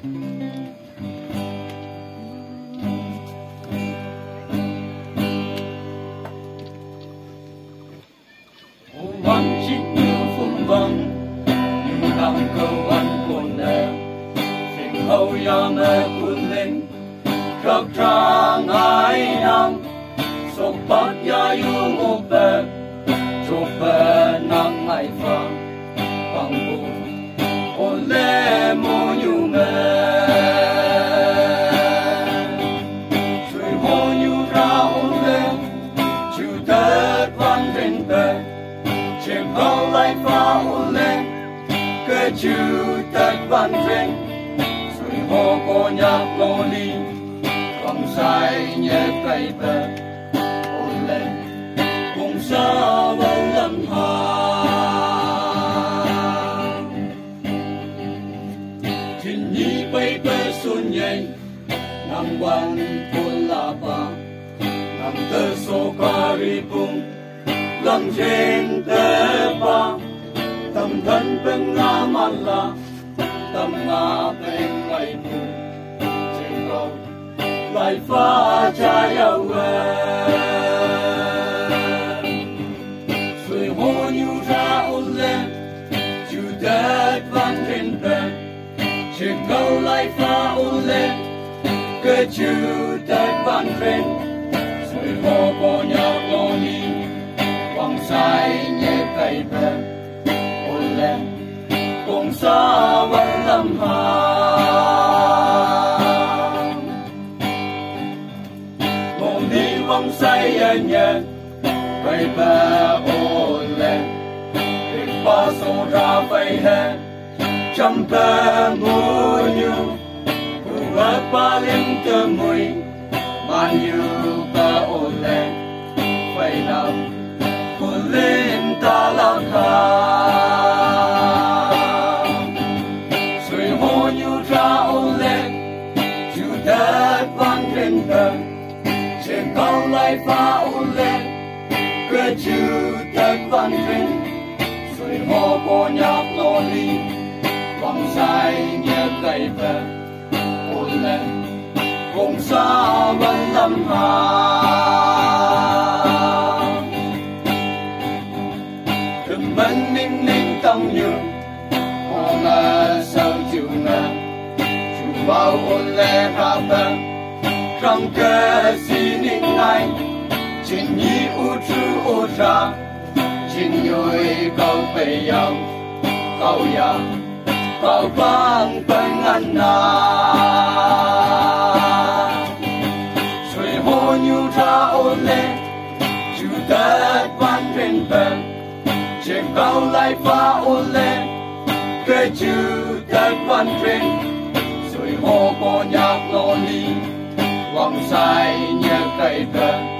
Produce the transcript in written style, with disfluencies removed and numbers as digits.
One chiếc như phun văng như nằm câu ăn cồn nè tình hậu ya mẹ cuốn lên khắc trang ai nằm sốc bắt ya yu một bè chụp bè nắng ngày phẳng bằng bù ôn lê mô nhu mẹ rồi hô nhu ra ôn lê chịu tết văn trên bè chiếc bao lại pha ôn lên cái chữ tết văn trên rồi hô cô nhạc lô ly không sai nhẹ cây bè ôn lên cùng sao vẫn lâm hàng thiên nhi bay bay xuân nhảy nằm quan buồn là ba nằm tơ số cari bung lâm trên tế ba tâm thân bên ngã man la tâm ngã bên ngày mù trên cầu lại pha trái yêu rồi hô nhu ra ôn lên chữ tết vang trên bè trên cầu lại pha ôn lên cái chữ tết vang trên rồi hô cô nhạc lô ly quăng sai nhẹ cây bè ôn lên cùng xa vẫn lâm hàng mồm đi quăng say nhẹ cây bè ôn lên địch ba số ra vây hè trăm bè mùa nhu cụ ớt ba liêm tơ mùi mà như ta ôn lên vây nằm lên ta lang thang rồi hô nhu ra ôn lên chữ tết vang trên bờ trên cao lại pha ôn lên cái chữ tết vang trên rồi hô cô nhạc lô ly quăng sai nhẹ cây bè ôn lên cùng xa vẫn lâm hàng mình ninh ninh tâm nhường họ là sao chịu nè chịu bao ôn lệ ra bè trong cái gì ninh này trên nhị u chư ô cha trên nhồi câu bề yang câu yang câu băng băng ăn na rồi hô nhu ra ôn lệ chịu tết văn trên bè trên cao lại pha ôn lên cái chữ tết văn trên rồi hô cô nhạc lô ly quăng sai nhẹ cây bè